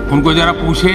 उनको जरा पूछे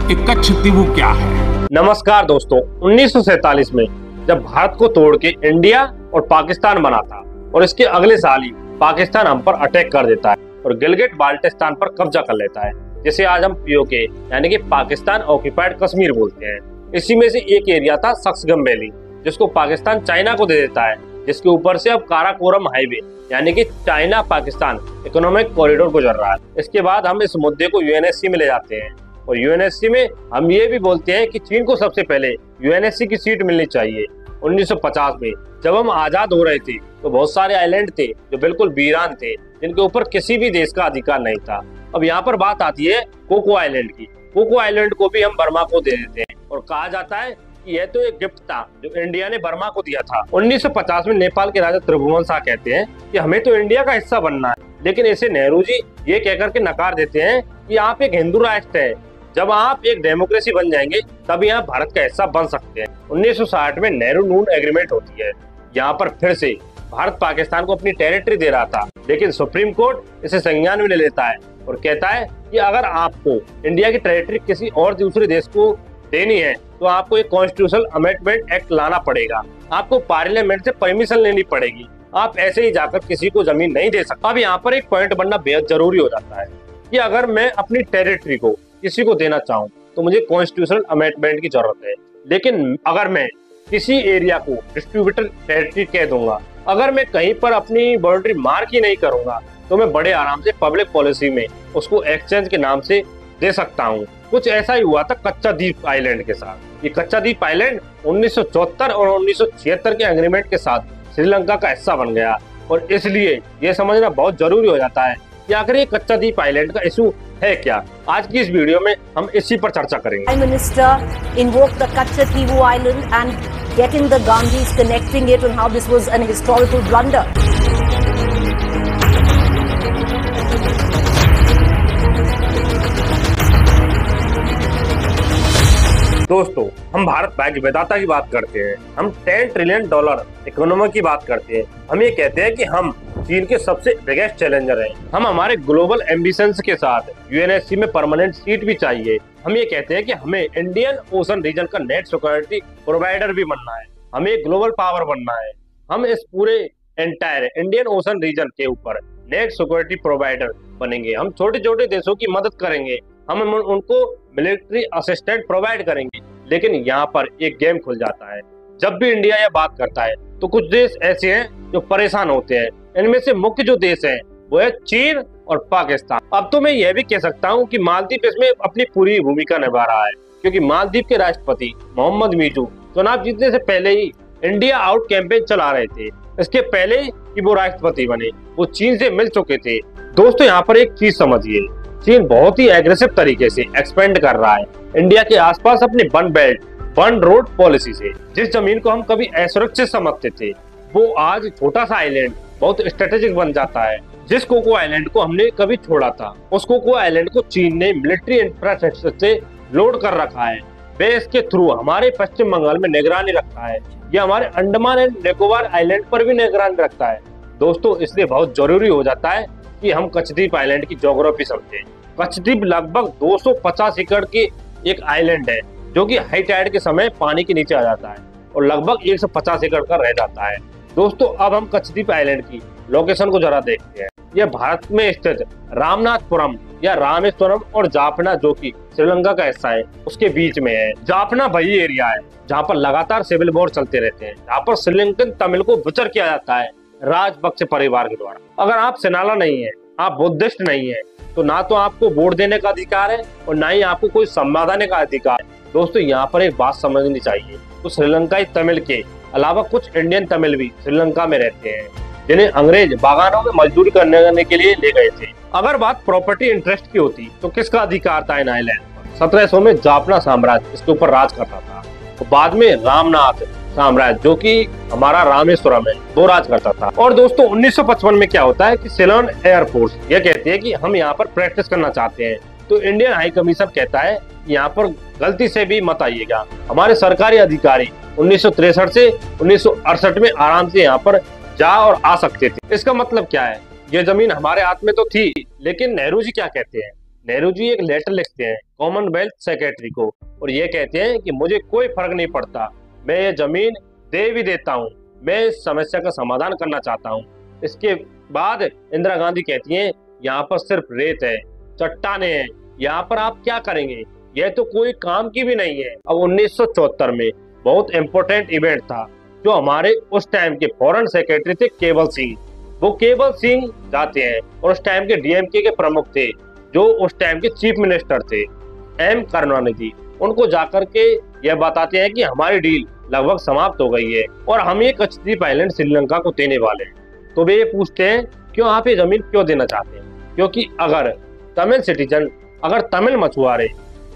कि कच्छ द्वीप क्या है। नमस्कार दोस्तों, 1947 में जब भारत को तोड़ के इंडिया और पाकिस्तान बना था और इसके अगले साल ही पाकिस्तान हम पर अटैक कर देता है और गिलगिट बाल्टिस्तान पर कब्जा कर लेता है, जिसे आज हम पीओके यानी कि पाकिस्तान ऑक्यूपाइड कश्मीर बोलते हैं। इसी में से एक एरिया था सक्सगम वैली, जिसको पाकिस्तान चाइना को दे देता है, जिसके ऊपर से अब काराकोरम हाईवे यानी कि चाइना पाकिस्तान इकोनॉमिक कॉरिडोर गुजर रहा है। इसके बाद हम इस मुद्दे को यूएनएससी में ले जाते हैं और यूएनएससी में हम ये भी बोलते हैं कि चीन को सबसे पहले यूएनएससी की सीट मिलनी चाहिए। 1950 में जब हम आजाद हो रहे थे तो बहुत सारे आइलैंड थे जो बिल्कुल वीरान थे, जिनके ऊपर किसी भी देश का अधिकार नहीं था। अब यहाँ पर बात आती है कोको आइलैंड की। कोको आइलैंड को भी हम बर्मा को दे देते हैं और कहा जाता है कि यह तो एक गिफ्ट था जो इंडिया ने बर्मा को दिया था। 1950 में नेपाल के राजा त्रिभुवन शाह कहते हैं कि हमें तो इंडिया का हिस्सा बनना है, लेकिन इसे नेहरू जी ये कहकर के नकार देते हैं कि आप एक हिंदू राष्ट्र है, जब आप एक डेमोक्रेसी बन जाएंगे तभी आप भारत का हिस्सा बन सकते हैं। 1960 में नेहरू नून एग्रीमेंट होती है। यहाँ पर फिर से भारत पाकिस्तान को अपनी टेरिटरी दे रहा था, लेकिन सुप्रीम कोर्ट इसे संज्ञान में ले लेता है और कहता है कि अगर आपको इंडिया की टेरिटरी किसी और दूसरे देश को देनी है तो आपको एक कॉन्स्टिट्यूशनल अमेंडमेंट एक्ट लाना पड़ेगा, आपको पार्लियामेंट से परमिशन लेनी पड़ेगी, आप ऐसे ही जाकर किसी को जमीन नहीं दे सकते। अब यहाँ पर एक पॉइंट बनना बेहद जरूरी हो जाता है कि अगर मैं अपनी टेरिटरी को किसी को देना चाहूँ तो मुझे कॉन्स्टिट्यूशनल अमेंडमेंट की जरूरत है, लेकिन अगर मैं किसी एरिया को डिस्ट्रीब्यूटर टेरिटरी कह दूंगा, अगर मैं कहीं पर अपनी बाउंड्री मार्क ही नहीं करूंगा तो मैं बड़े आराम से पब्लिक पॉलिसी में उसको एक्सचेंज के नाम से दे सकता हूँ। कुछ ऐसा ही हुआ था कच्चा द्वीप आइलैंड के साथ। ये कच्चा द्वीप आइलैंड 1974 और 1976 के एग्रीमेंट के साथ श्रीलंका का हिस्सा बन गया और इसलिए ये समझना बहुत जरूरी हो जाता है कि आखिर ये कच्चा द्वीप आइलैंड का इशू है क्या। आज की इस वीडियो में हम इसी पर चर्चा करेंगे। Prime Minister invoked the Kachativu Island and getting the Gandhis connecting it and how this was an historical blunder. दोस्तों, हम भारत भाग्य विधाता की बात करते हैं, हम $10 ट्रिलियन इकोनॉमी की बात करते हैं, हम ये कहते हैं कि हम चीन के सबसे बिगेस्ट चैलेंजर हैं, हम हमारे ग्लोबल एम्बिशंस के साथ यूएनएससी में परमानेंट सीट भी चाहिए, हम ये कहते हैं कि हमें इंडियन ओशन रीजन का नेट सिक्योरिटी प्रोवाइडर भी बनना है, हमें ग्लोबल पावर बनना है, हम इस पूरे एंटायर इंडियन ओशन रीजन के ऊपर नेट सिक्योरिटी प्रोवाइडर बनेंगे, हम छोटे छोटे देशों की मदद करेंगे, हम उनको मिलिट्री असिस्टेंट प्रोवाइड करेंगे। लेकिन यहाँ पर एक गेम खुल जाता है। जब भी इंडिया यह बात करता है तो कुछ देश ऐसे हैं जो परेशान होते हैं। इनमें से मुख्य जो देश हैं वो है चीन और पाकिस्तान। अब तो मैं यह भी कह सकता हूँ कि मालदीव इसमें अपनी पूरी भूमिका निभा रहा है, क्योंकि मालदीव के राष्ट्रपति मोहम्मद मीटू चुनाव जीतने से पहले ही इंडिया आउट कैंपेन चला रहे थे। इसके पहले कि वो राष्ट्रपति बने वो चीन से मिल चुके थे। दोस्तों, यहाँ पर एक चीज समझिए, चीन बहुत ही एग्रेसिव तरीके से एक्सपेंड कर रहा है इंडिया के आसपास अपनी one belt one road policy से। जिस जमीन को हम कभी असुरक्षित समझते थे वो आज छोटा सा आइलैंड बहुत स्ट्रेटेजिक बन जाता है। जिस कोको आइलैंड को हमने कभी छोड़ा था उस कोको आइलैंड को चीन ने मिलिट्री इंफ्रास्ट्रक्चर से लोड कर रखा है। वे इसके थ्रू हमारे पश्चिम बंगाल में निगरानी रखता है, या हमारे अंडमान एंड निकोबार आइलैंड पर भी निगरानी रखता है। दोस्तों, इसलिए बहुत जरूरी हो जाता है कि हम कच्छद्वीप आइलैंड की ज्योग्राफी समझें। कच्छद्वीप लगभग 250 एकड़ की एक आइलैंड है जो कि हाई टाइड के समय पानी के नीचे आ जाता है और लगभग 150 एकड़ का रह जाता है। दोस्तों, अब हम कच्छद्वीप आइलैंड की लोकेशन को जरा देखते हैं। यह भारत में स्थित रामनाथपुरम या रामेश्वरम और जाफना, जो कि श्रीलंका का हिस्सा है, उसके बीच में है। जाफना वही एरिया है जहाँ पर लगातार सिविल वॉर चलते रहते हैं, जहाँ पर श्रीलंकन तमिल को बुचर किया जाता है राजपक्ष परिवार के द्वारा। अगर आप सेनाला नहीं है, आप बुद्धिस्ट नहीं है, तो ना तो आपको वोट देने का अधिकार है और ना ही आपको कोई संवाद देने का अधिकार है। दोस्तों, यहाँ पर एक बात समझनी चाहिए, तो श्रीलंकाई तमिल के अलावा कुछ इंडियन तमिल भी श्रीलंका में रहते हैं, जिन्हें अंग्रेज बागानों में मजदूरी करने के लिए ले गए थे। अगर बात प्रॉपर्टी इंटरेस्ट की होती तो किसका अधिकार था इन आइलैंड पर? 1700 में जाफना साम्राज्य इसके ऊपर राज करता था, तो बाद में रामनाथ साम्राज्य, जो कि हमारा रामेश्वरम है, वो राज करता था। और दोस्तों, 1955 में क्या होता है कि सिलोन एयरफोर्स ये कहती है कि हम यहाँ पर प्रैक्टिस करना चाहते हैं, तो इंडियन हाई कमीशन कहता है कि यहाँ पर गलती से भी मत आइएगा। हमारे सरकारी अधिकारी 1963 से 1968 में आराम से यहाँ पर जा और आ सकते थे। इसका मतलब क्या है? ये जमीन हमारे हाथ में तो थी, लेकिन नेहरू जी क्या कहते हैं नेहरू जी एक लेटर लिखते हैं कॉमनवेल्थ सेक्रेटरी को और ये कहते हैं कि मुझे कोई फर्क नहीं पड़ता, मैं ये जमीन दे भी देता हूँ, मैं इस समस्या का समाधान करना चाहता हूँ। इसके बाद इंदिरा गांधी कहती हैं यहाँ पर सिर्फ रेत है, चट्टाने हैं, यहाँ पर आप क्या करेंगे, यह तो कोई काम की भी नहीं है। अब 1974 में बहुत इंपॉर्टेंट इवेंट था जो हमारे उस टाइम के फॉरेन सेक्रेटरी थे केवल सिंह, वो केवल सिंह जाते हैं और उस टाइम के डीएमके के प्रमुख थे जो उस टाइम के चीफ मिनिस्टर थे एम करुणानिधि, उनको जाकर के यह बताते हैं कि हमारी डील लगभग समाप्त हो गई है और हम ये कच्छद्वीप आइलैंड श्रीलंका को देने वाले हैं। तो वे ये पूछते हैं क्यों आप ये जमीन क्यों देना चाहते हैं, क्योंकि अगर तमिल सिटीजन, अगर तमिल मछुआरे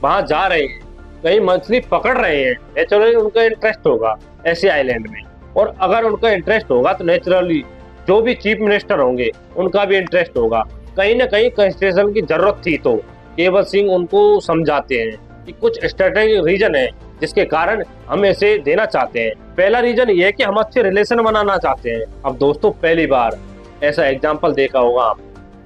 वहां जा रहे हैं, कहीं मछली पकड़ रहे हैं, नेचुरली उनका इंटरेस्ट होगा ऐसे आइलैंड में, और अगर उनका इंटरेस्ट होगा तो नेचुरली जो भी चीफ मिनिस्टर होंगे उनका भी इंटरेस्ट होगा। कहीं ना कहीं कंसेशन की जरूरत थी तो केवल सिंह उनको समझाते हैं कि कुछ स्ट्रेटेजिक रीजन है जिसके कारण हम इसे देना चाहते हैं। पहला रीजन ये है कि हम अच्छे रिलेशन बनाना चाहते हैं। अब दोस्तों पहली बार ऐसा एग्जाम्पल देखा होगा आप,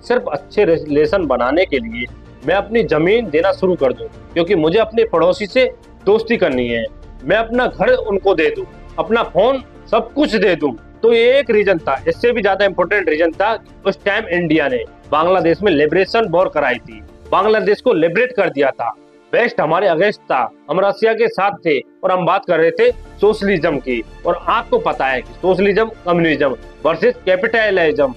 सिर्फ अच्छे रिलेशन बनाने के लिए मैं अपनी जमीन देना शुरू कर दूं क्योंकि मुझे अपने पड़ोसी से दोस्ती करनी है, मैं अपना घर उनको दे दूं, अपना फोन, सब कुछ दे दूं। तो ये एक रीजन था। इससे भी ज्यादा इंपॉर्टेंट रीजन था उस टाइम इंडिया ने बांग्लादेश में लिबरेशन वॉर कराई थी, बांग्लादेश को लिबरेट कर दिया था। वेस्ट हमारे अगेंस्ट था, हम रसिया के साथ थे और हम बात कर रहे थे सोशलिज्म की, और आपको पता है कि सोशलिज्म कम्युनिज्म वर्सेस कैपिटलिज्म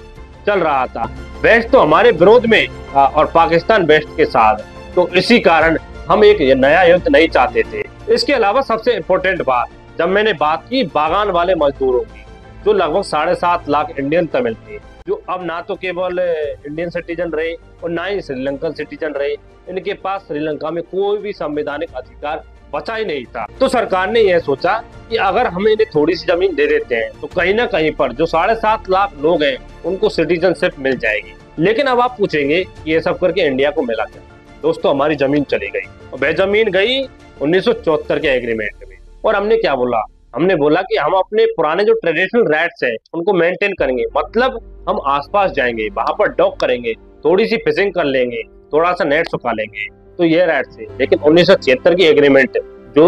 चल रहा था। वेस्ट तो हमारे विरोध में और पाकिस्तान वेस्ट के साथ, तो इसी कारण हम एक नया युद्ध नहीं चाहते थे। इसके अलावा सबसे इम्पोर्टेंट बात, जब मैंने बात की बागान वाले मजदूरों की जो लगभग 7.5 लाख इंडियन तमिल थे, जो अब ना तो केवल इंडियन सिटीजन रहे और ना ही श्रीलंकन सिटीजन रहे, इनके पास श्रीलंका में कोई भी संवैधानिक अधिकार बचा ही नहीं था। तो सरकार ने यह सोचा कि अगर हम इन्हें थोड़ी सी जमीन दे देते हैं तो कहीं ना कहीं पर जो 7.5 लाख लोग हैं उनको सिटीजनशिप मिल जाएगी। लेकिन अब आप पूछेंगे कि ये सब करके इंडिया को मिला क्या? दोस्तों हमारी जमीन चली गई और वह जमीन गई 1974 के एग्रीमेंट में। और हमने क्या बोला? हमने बोला कि हम अपने पुराने जो ट्रेडिशनल राइट्स हैं उनको मेंटेन करेंगे, मतलब हम आसपास जाएंगे, वहां पर डॉक करेंगे, थोड़ी सी फिशिंग कर लेंगे, थोड़ा सा नेट सुखा लेंगे, तो ये राइट्स है। लेकिन 1976 की एग्रीमेंट जो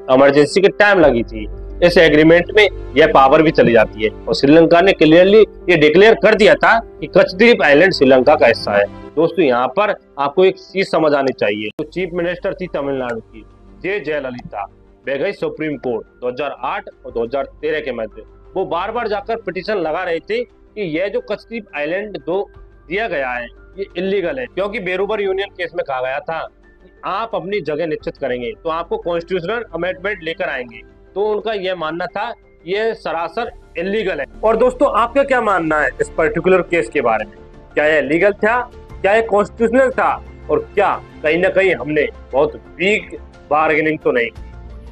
इमरजेंसी के टाइम लगी थी, इस एग्रीमेंट में यह पावर भी चली जाती है और श्रीलंका ने क्लियरली ये डिक्लेयर कर दिया था कि कच्छद्वीप आइलैंड श्रीलंका का हिस्सा है। दोस्तों यहाँ पर आपको एक चीज समझ आनी चाहिए, तो चीफ मिनिस्टर थी तमिलनाडु की जे जयललिता, वह गई सुप्रीम कोर्ट 2008 और 2013 के मध्य। वो बार बार जाकर पिटीशन लगा रहे थे कि यह जो कच्छद्वीप आइलैंड दो दिया गया है ये इलीगल है, क्योंकि बेरूबर यूनियन केस में कहा गया था कि आप अपनी जगह निश्चित करेंगे तो आपको कॉन्स्टिट्यूशनल अमेंडमेंट लेकर आएंगे। तो उनका यह मानना था ये सरासर इलीगल है। और दोस्तों आपका क्या मानना है इस पर्टिकुलर केस के बारे में? क्या यह लीगल था, क्या यह कॉन्स्टिट्यूशनल था, और क्या कहीं ना कहीं हमने बहुत वीक बार्गेनिंग तो नहीं की?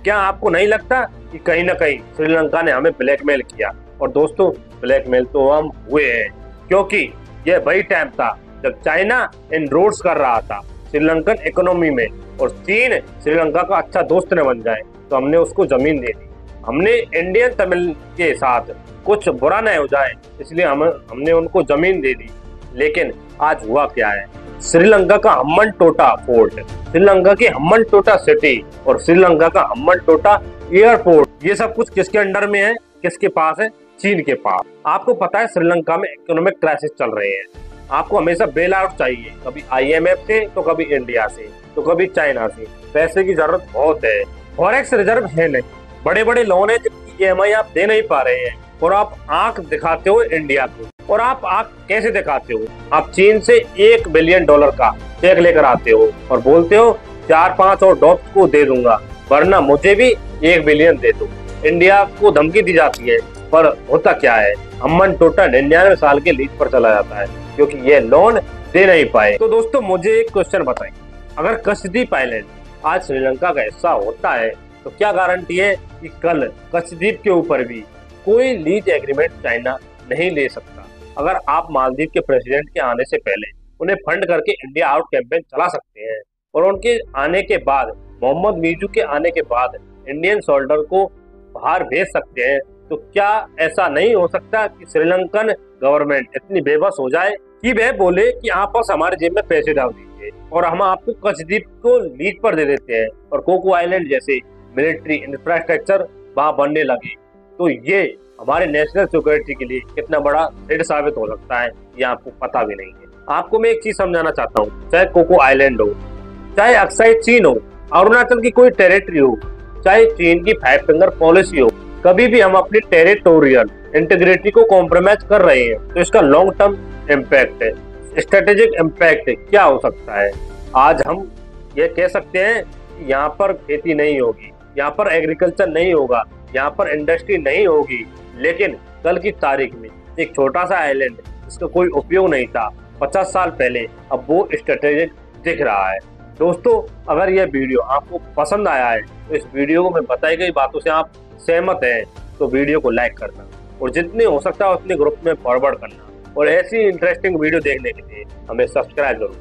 क्या आपको नहीं लगता कि कहीं ना कहीं श्रीलंका ने हमें ब्लैकमेल किया? और दोस्तों ब्लैकमेल तो हम हुए हैं, क्योंकि यह वही टाइम था जब चाइना इनरोड्स कर रहा था श्रीलंकन इकोनॉमी में और चीन श्रीलंका का अच्छा दोस्त न बन जाए, तो हमने उसको जमीन दे दी। हमने इंडियन तमिल के साथ कुछ बुरा न हो जाए इसलिए हमने उनको जमीन दे दी। लेकिन आज हुआ क्या है? श्रीलंका का हम्बनटोटा फोर्ट, श्रीलंका की हम्बनटोटा सिटी और श्रीलंका का हम्बनटोटा एयरपोर्ट, ये सब कुछ किसके अंडर में है, किसके पास है? चीन के पास। आपको पता है श्रीलंका में इकोनॉमिक क्राइसिस चल रहे हैं, आपको हमेशा बेल आउट चाहिए, कभी IMF से तो कभी इंडिया से तो कभी चाइना से। पैसे की जरूरत बहुत है, फॉरेक्स रिजर्व है नहीं, बड़े बड़े लोन है जिनकी EMI आप दे नहीं पा रहे हैं, और आप आंख दिखाते हो इंडिया को। और आप आंख कैसे दिखाते हो? आप चीन से $1 बिलियन का चेक लेकर आते हो और बोलते हो 4-5 और डॉप्स को दे दूंगा, वरना मुझे भी 1 बिलियन दे दो। इंडिया को धमकी दी जाती है, पर होता क्या है? हम्बनटोटा 99 साल के लीज पर चला जाता है क्योंकि ये लोन दे नहीं पाए। तो दोस्तों मुझे एक क्वेश्चन बताइए, अगर कच्छद्वीप आइलैंड आज श्रीलंका का हिस्सा होता है तो क्या गारंटी है कि कल कच्छद्वीप के ऊपर भी कोई लीज एग्रीमेंट चाइना नहीं ले सकता? अगर आप मालदीव के प्रेसिडेंट के आने से पहले उन्हें फंड करके इंडिया आउट कैंपेन चला सकते हैं और उनके आने के बाद, मोहम्मद मीजू के आने के बाद इंडियन सोल्जर को बाहर भेज सकते हैं, तो क्या ऐसा नहीं हो सकता कि श्रीलंकन गवर्नमेंट इतनी बेबस हो जाए कि वह बोले कि आप बस हमारे जेब में पैसे डाल दीजिए, और हम आपको कच्छद्वीप को लीज पर दे देते हैं और कोको आइलैंड जैसे मिलिट्री इंफ्रास्ट्रक्चर वहां बनने लगे, तो ये हमारे नेशनल सिक्योरिटी के लिए कितना बड़ा थ्रेट साबित हो सकता है ये आपको पता भी नहीं है। आपको मैं एक चीज समझाना चाहता हूँ, चाहे कोको आइलैंड हो, चाहे अक्साई चीन हो, अरुणाचल की कोई टेरिटरी हो, चाहे चीन की 5 फिंगर पॉलिसी हो, कभी भी हम अपनी टेरिटोरियल इंटीग्रिटी को कॉम्प्रोमाइज कर रहे हैं तो इसका लॉन्ग टर्म इम्पैक्ट है, स्ट्रेटेजिक इम्पैक्ट क्या हो सकता है। आज हम ये कह सकते हैं कि यहाँ पर खेती नहीं होगी, यहाँ पर एग्रीकल्चर नहीं होगा, यहाँ पर इंडस्ट्री नहीं होगी, लेकिन कल की तारीख में एक छोटा सा आइलैंड जिसका कोई उपयोग नहीं था 50 साल पहले, अब वो स्ट्रेटेजिक दिख रहा है। दोस्तों, अगर यह वीडियो आपको पसंद आया है तो इस वीडियो को मैं बताई गई बातों से आप सहमत हैं तो वीडियो को लाइक करना और जितने हो सकता है उतने ग्रुप में फॉरवर्ड करना और ऐसी इंटरेस्टिंग वीडियो देखने के लिए हमें सब्सक्राइब जरूर